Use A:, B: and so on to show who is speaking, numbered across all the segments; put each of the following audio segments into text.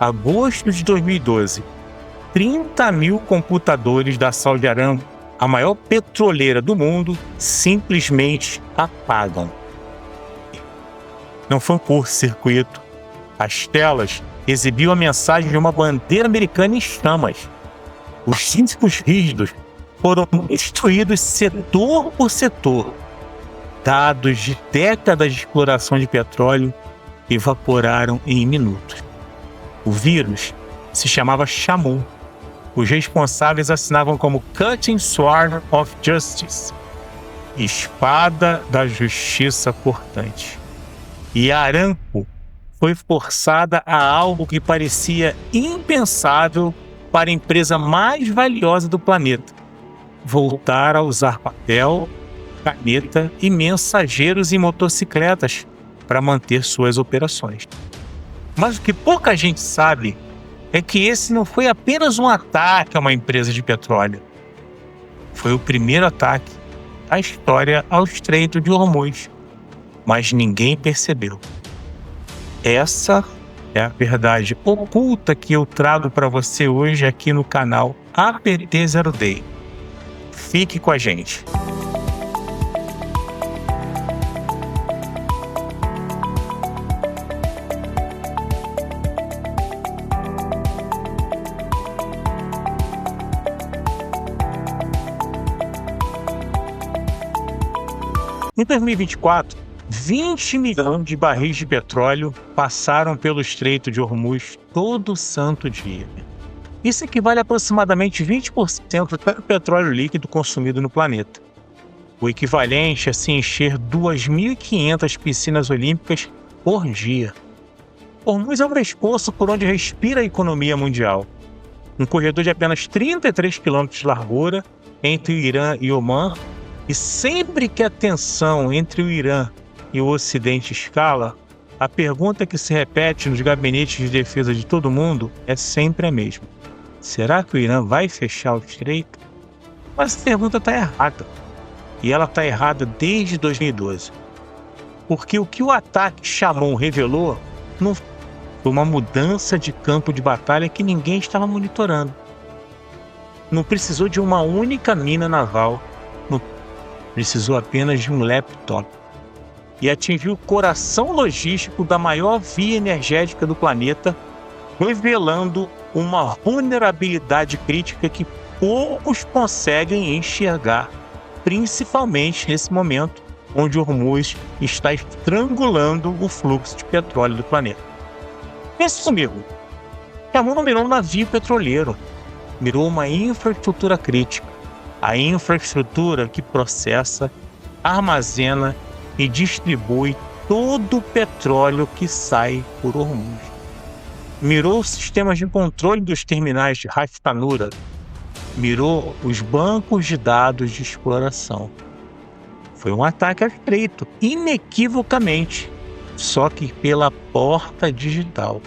A: Agosto de 2012, 30 mil computadores da Saudi Aramco, a maior petroleira do mundo, simplesmente apagam. Não foi um curto-circuito. As telas exibiam a mensagem de uma bandeira americana em chamas. Os símbolos rígidos foram destruídos setor por setor. Dados de décadas de exploração de petróleo evaporaram em minutos. O vírus se chamava Shamoon. Os responsáveis assinavam como Cutting Sword of Justice, espada da justiça cortante. E a Aramco foi forçada a algo que parecia impensável para a empresa mais valiosa do planeta: voltar a usar papel, caneta e mensageiros em motocicletas para manter suas operações. Mas o que pouca gente sabe é que esse não foi apenas um ataque a uma empresa de petróleo. Foi o primeiro ataque da história ao Estreito de Hormuz, mas ninguém percebeu. Essa é a verdade oculta que eu trago para você hoje aqui no canal APT Zero Day. Fique com a gente. Em 2024, 20 milhões de barris de petróleo passaram pelo Estreito de Hormuz todo santo dia. Isso equivale a aproximadamente 20% do petróleo líquido consumido no planeta. O equivalente a se encher 2.500 piscinas olímpicas por dia. Hormuz é o pescoço por onde respira a economia mundial. Um corredor de apenas 33 quilômetros de largura entre o Irã e Omã. E sempre que a tensão entre o Irã e o Ocidente escala, a pergunta que se repete nos gabinetes de defesa de todo mundo é sempre a mesma: será que o Irã vai fechar o estreito? Mas a pergunta está errada. E ela está errada desde 2012. Porque o que o ataque Shamoon revelou não foi uma mudança de campo de batalha que ninguém estava monitorando. Não precisou de uma única mina naval. Precisou apenas de um laptop e atingiu o coração logístico da maior via energética do planeta, revelando uma vulnerabilidade crítica que poucos conseguem enxergar, principalmente nesse momento onde Hormuz está estrangulando o fluxo de petróleo do planeta. Pense comigo, Shamoon não virou um navio petroleiro, virou uma infraestrutura crítica. A infraestrutura que processa, armazena e distribui todo o petróleo que sai por Hormuz. Mirou sistemas de controle dos terminais de Ras Tanura. Mirou os bancos de dados de exploração. Foi um ataque ao estreito, inequivocamente, só que pela porta digital.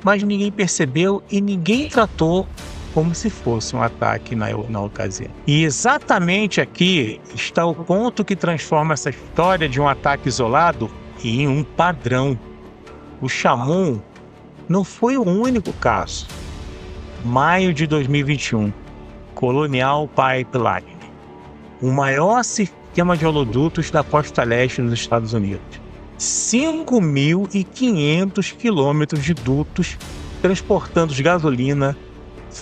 A: Mas ninguém percebeu e ninguém tratou como se fosse um ataque na ocasião. E exatamente aqui está o ponto que transforma essa história de um ataque isolado em um padrão. O Shamoon não foi o único caso. Maio de 2021, Colonial Pipeline, o maior sistema de oleodutos da costa leste dos Estados Unidos. 5.500 quilômetros de dutos transportando gasolina,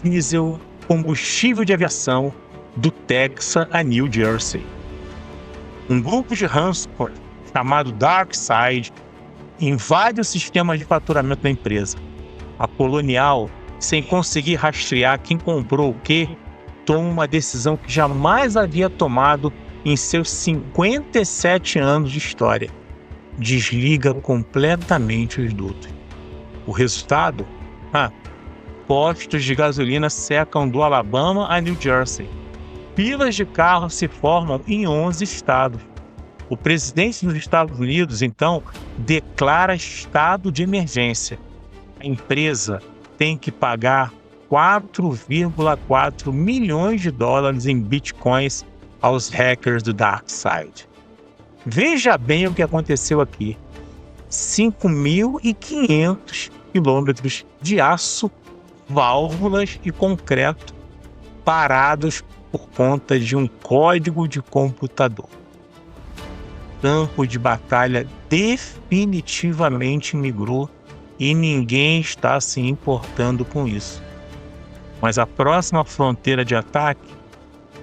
A: diesel, combustível de aviação do Texas a New Jersey. Um grupo de ransomware chamado DarkSide invade o sistema de faturamento da empresa. A Colonial, sem conseguir rastrear quem comprou o quê, toma uma decisão que jamais havia tomado em seus 57 anos de história: desliga completamente os dutos. O resultado? Postos de gasolina secam do Alabama a New Jersey. Filas de carros se formam em 11 estados. O presidente dos Estados Unidos, então, declara estado de emergência. A empresa tem que pagar 4,4 milhões de dólares em bitcoins aos hackers do DarkSide. Veja bem o que aconteceu aqui. 5.500 quilômetros de aço, válvulas e concreto parados por conta de um código de computador. O campo de batalha definitivamente migrou e ninguém está se importando com isso. Mas a próxima fronteira de ataque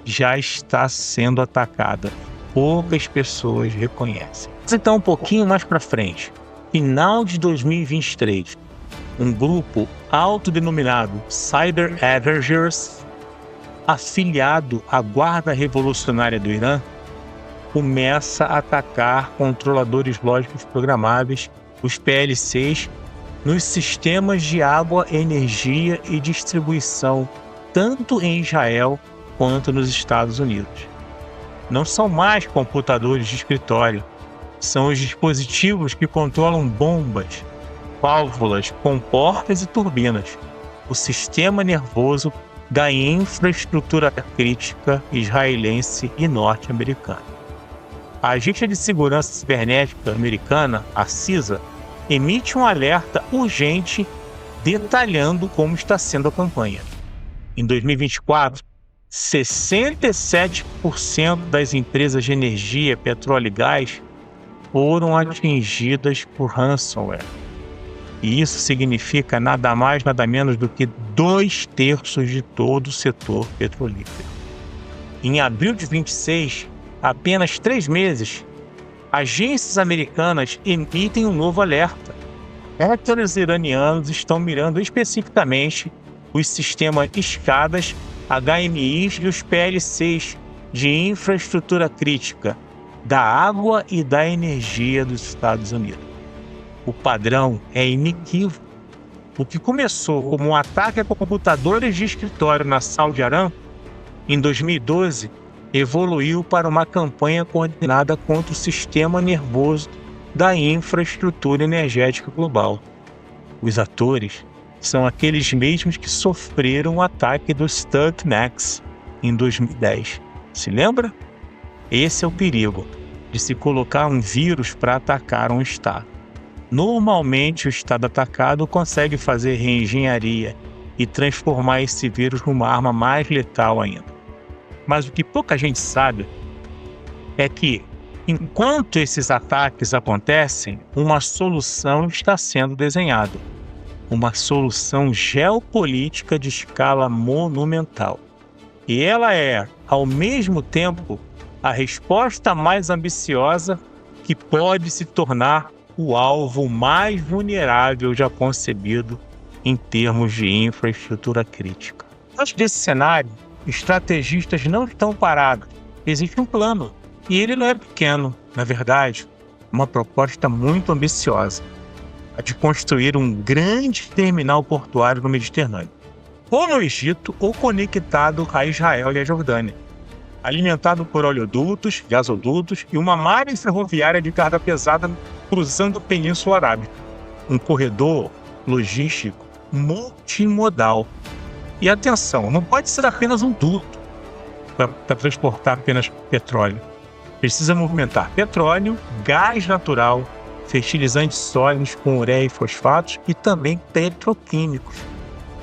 A: já está sendo atacada. Poucas pessoas reconhecem. Então, um pouquinho mais para frente, final de 2023, um grupo autodenominado Cyber Avengers, afiliado à Guarda Revolucionária do Irã, começa a atacar controladores lógicos programáveis, os PLCs, nos sistemas de água, energia e distribuição, tanto em Israel quanto nos Estados Unidos. Não são mais computadores de escritório, são os dispositivos que controlam bombas, válvulas, comportas e turbinas, o sistema nervoso da infraestrutura crítica israelense e norte-americana. A Agência de Segurança Cibernética Americana, a CISA, emite um alerta urgente detalhando como está sendo a campanha. Em 2024, 67% das empresas de energia, petróleo e gás foram atingidas por ransomware. E isso significa nada mais, nada menos do que 2/3 de todo o setor petrolífero. Em abril de 26, apenas 3 meses, agências americanas emitem um novo alerta. Hackers iranianos estão mirando especificamente os sistemas SCADAs, HMIs e os PLCs de infraestrutura crítica da água e da energia dos Estados Unidos. O padrão é inequívoco. O que começou como um ataque a computadores de escritório na Saudi Aram, em 2012, evoluiu para uma campanha coordenada contra o sistema nervoso da infraestrutura energética global. Os atores são aqueles mesmos que sofreram o ataque do Stuxnet em 2010. Se lembra? Esse é o perigo de se colocar um vírus para atacar um Estado. Normalmente, o Estado atacado consegue fazer reengenharia e transformar esse vírus numa arma mais letal ainda. Mas o que pouca gente sabe é que, enquanto esses ataques acontecem, uma solução está sendo desenhada. Uma solução geopolítica de escala monumental. E ela é, ao mesmo tempo, a resposta mais ambiciosa que pode se tornar o alvo mais vulnerável já concebido em termos de infraestrutura crítica. Antes desse cenário, estrategistas não estão parados. Existe um plano, e ele não é pequeno. Na verdade, uma proposta muito ambiciosa, a de construir um grande terminal portuário no Mediterrâneo, ou no Egito, ou conectado a Israel e a Jordânia, alimentado por oleodutos, gasodutos e uma malha ferroviária de carga pesada cruzando a Península Arábica. Um corredor logístico multimodal. E atenção, não pode ser apenas um duto para transportar apenas petróleo. Precisa movimentar petróleo, gás natural, fertilizantes sólidos com ureia e fosfatos e também petroquímicos.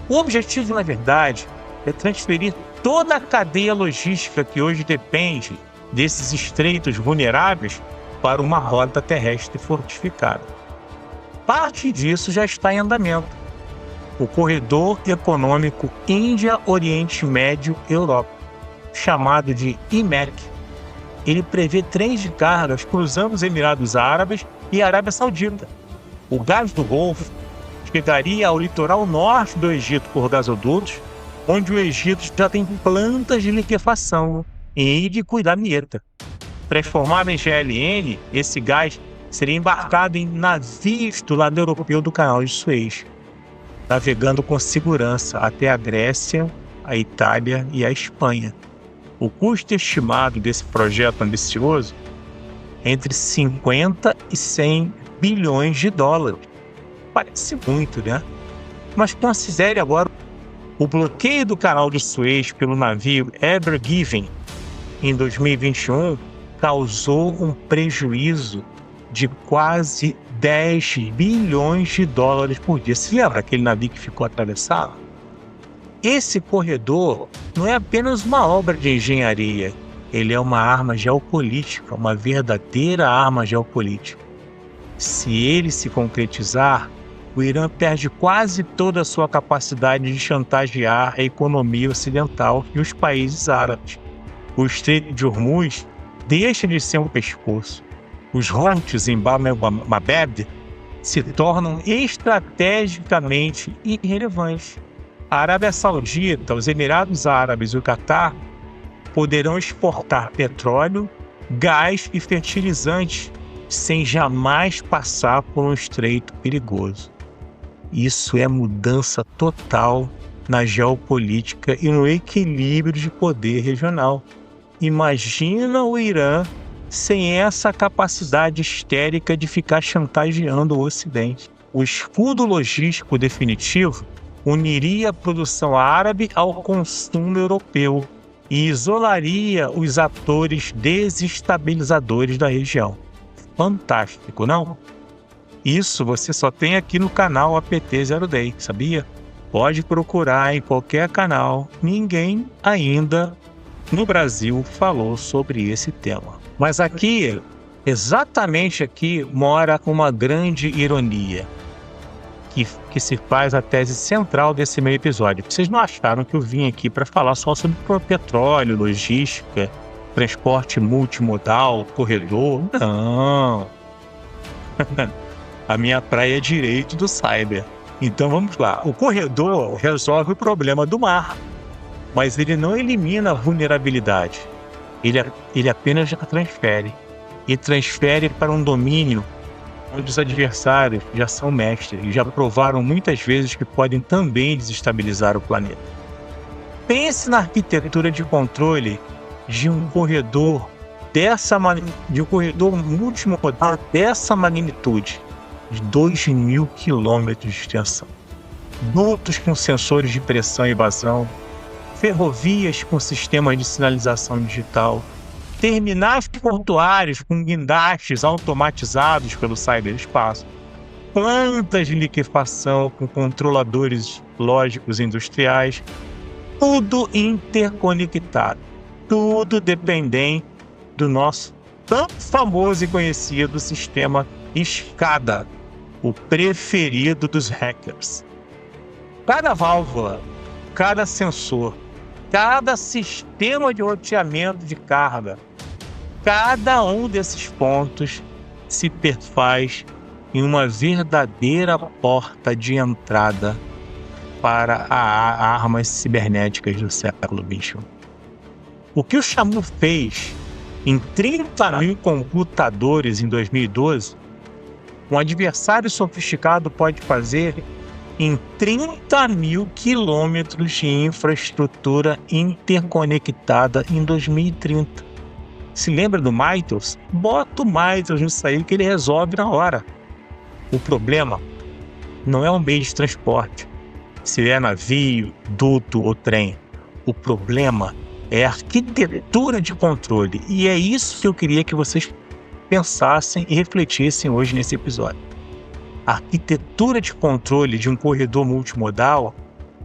A: O objetivo, na verdade, é transferir toda a cadeia logística que hoje depende desses estreitos vulneráveis para uma rota terrestre fortificada. Parte disso já está em andamento. O Corredor Econômico Índia-Oriente Médio-Europa, chamado de IMEC. Ele prevê trens de cargas cruzando os Emirados Árabes e a Arábia Saudita. O gás do Golfo chegaria ao litoral norte do Egito por gasodutos, onde o Egito já tem plantas de liquefação em Ídico e Damietta. Transformado em GLN, esse gás seria embarcado em navios do lado europeu do Canal de Suez, navegando com segurança até a Grécia, a Itália e a Espanha. O custo estimado desse projeto ambicioso é entre 50 e 100 bilhões de dólares. Parece muito, né? Mas considere agora o bloqueio do Canal de Suez pelo navio Ever Given em 2021 causou um prejuízo de quase 10 bilhões de dólares por dia. Se lembra aquele navio que ficou atravessado? Esse corredor não é apenas uma obra de engenharia, ele é uma arma geopolítica, uma verdadeira arma geopolítica. Se ele se concretizar, o Irã perde quase toda a sua capacidade de chantagear a economia ocidental e os países árabes. O Estreito de Hormuz deixa de ser um pescoço. Os Houthis em Bab el-Mandeb se tornam estrategicamente irrelevantes. A Arábia Saudita, os Emirados Árabes e o Catar poderão exportar petróleo, gás e fertilizantes sem jamais passar por um estreito perigoso. Isso é mudança total na geopolítica e no equilíbrio de poder regional. Imagina o Irã sem essa capacidade histérica de ficar chantageando o Ocidente. O escudo logístico definitivo uniria a produção árabe ao consumo europeu e isolaria os atores desestabilizadores da região. Fantástico, não? Isso você só tem aqui no canal APT Zero Day, sabia? Pode procurar em qualquer canal. Ninguém ainda no Brasil falou sobre esse tema. Mas aqui, exatamente aqui, mora uma grande ironia que se faz a tese central desse meio episódio. Vocês não acharam que eu vim aqui para falar só sobre petróleo, logística, transporte multimodal, corredor? Não! A minha praia é direito do cyber. Então vamos lá. O corredor resolve o problema do mar, mas ele não elimina a vulnerabilidade. Ele apenas já transfere. E transfere para um domínio onde os adversários já são mestres e já provaram muitas vezes que podem também desestabilizar o planeta. Pense na arquitetura de controle de um corredor multimodal dessa magnitude, de 2.000 quilômetros de extensão. Dutos com sensores de pressão e vazão, ferrovias com sistemas de sinalização digital, terminais portuários com guindastes automatizados pelo cyberespaço, plantas de liquefação com controladores lógicos industriais, tudo interconectado, tudo dependente do nosso tão famoso e conhecido sistema SCADA, o preferido dos hackers. Cada válvula, cada sensor, cada sistema de roteamento de carga, cada um desses pontos se perfaz em uma verdadeira porta de entrada para armas cibernéticas do século XXI. O que o Shamu fez em 30.000 computadores em 2012, um adversário sofisticado pode fazer em 30.000 quilômetros de infraestrutura interconectada em 2030. Se lembra do Mythos? Bota o Mythos nisso aí que ele resolve na hora. O problema não é o meio de transporte, se é navio, duto ou trem. O problema é a arquitetura de controle. E é isso que eu queria que vocês pensassem e refletissem hoje nesse episódio. A arquitetura de controle de um corredor multimodal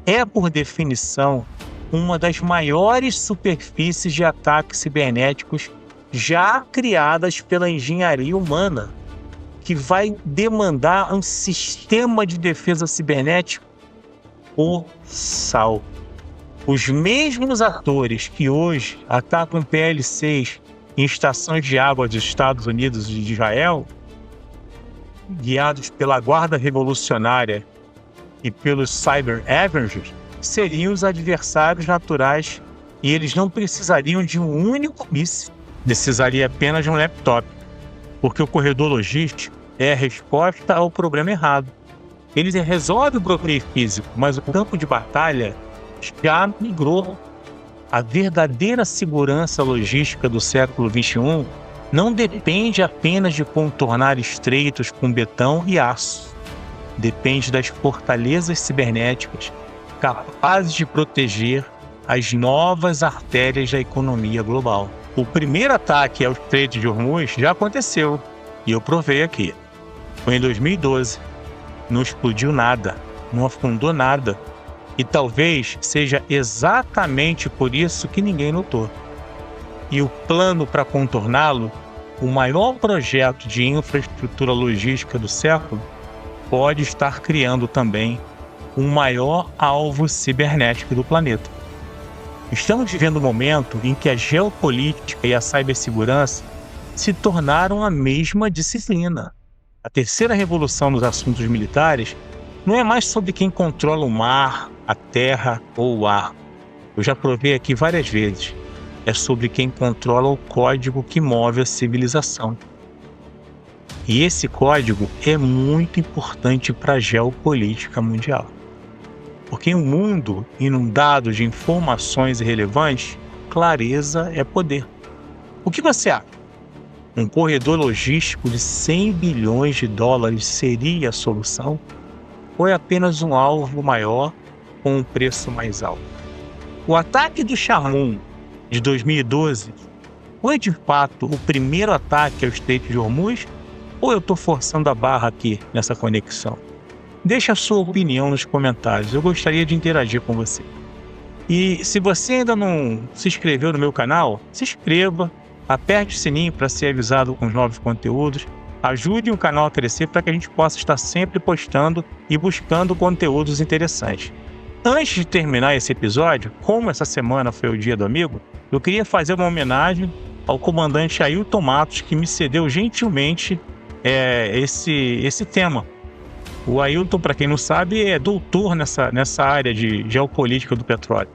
A: é, por definição, uma das maiores superfícies de ataques cibernéticos já criadas pela engenharia humana, que vai demandar um sistema de defesa cibernético colossal. Os mesmos atores que hoje atacam PL6 em estações de água dos Estados Unidos e de Israel, guiados pela Guarda Revolucionária e pelos Cyber Avengers, seriam os adversários naturais e eles não precisariam de um único míssil, precisaria apenas de um laptop, porque o corredor logístico é a resposta ao problema errado. Ele resolve o bloqueio físico, mas o campo de batalha já migrou. A verdadeira segurança logística do século XXI não depende apenas de contornar estreitos com betão e aço. Depende das fortalezas cibernéticas capazes de proteger as novas artérias da economia global. O primeiro ataque ao Estreito de Hormuz já aconteceu, e eu provei aqui. foi em 2012. Não explodiu nada, não afundou nada. E talvez seja exatamente por isso que ninguém notou. E o plano para contorná-lo, o maior projeto de infraestrutura logística do século, pode estar criando também o maior alvo cibernético do planeta. Estamos vivendo um momento em que a geopolítica e a cibersegurança se tornaram a mesma disciplina. A terceira revolução nos assuntos militares não é mais sobre quem controla o mar, a terra ou o ar. Eu já provei aqui várias vezes. É sobre quem controla o código que move a civilização. E esse código é muito importante para a geopolítica mundial. Porque em um mundo inundado de informações irrelevantes, clareza é poder. O que você acha? Um corredor logístico de 100 bilhões de dólares seria a solução? Ou é apenas um alvo maior com um preço mais alto? O ataque do Shamoon de 2012 foi de fato o primeiro ataque ao Estreito de Hormuz? Ou eu estou forçando a barra aqui nessa conexão? Deixe a sua opinião nos comentários, eu gostaria de interagir com você. E se você ainda não se inscreveu no meu canal, se inscreva, aperte o sininho para ser avisado com os novos conteúdos, ajude o canal a crescer para que a gente possa estar sempre postando e buscando conteúdos interessantes. Antes de terminar esse episódio, como essa semana foi o Dia do Amigo, eu queria fazer uma homenagem ao comandante Ailton Matos, que me cedeu gentilmente esse tema. O Ailton, para quem não sabe, é doutor nessa área de geopolítica do petróleo.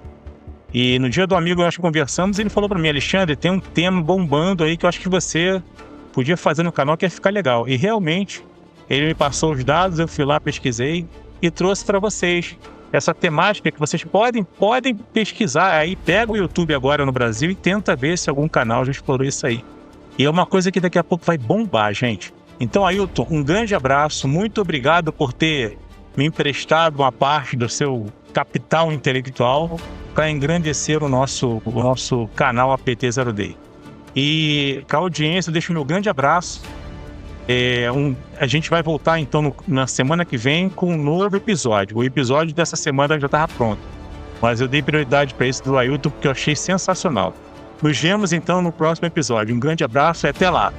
A: E no Dia do Amigo nós conversamos e ele falou para mim: Alexandre, tem um tema bombando aí que eu acho que você podia fazer no canal que ia ficar legal. E realmente, ele me passou os dados, eu fui lá, pesquisei e trouxe para vocês essa temática que vocês podem pesquisar aí. Pega o YouTube agora no Brasil e tenta ver se algum canal já explorou isso aí. E é uma coisa que daqui a pouco vai bombar, gente. Então, Ailton, um grande abraço, muito obrigado por ter me emprestado uma parte do seu capital intelectual para engrandecer o nosso canal APT0D. E com a audiência, eu deixo o meu grande abraço. A gente vai voltar então na semana que vem com um novo episódio. O episódio dessa semana já estava pronto, mas eu dei prioridade para esse do Ailton porque eu achei sensacional. Nos vemos então no próximo episódio. Um grande abraço e até lá!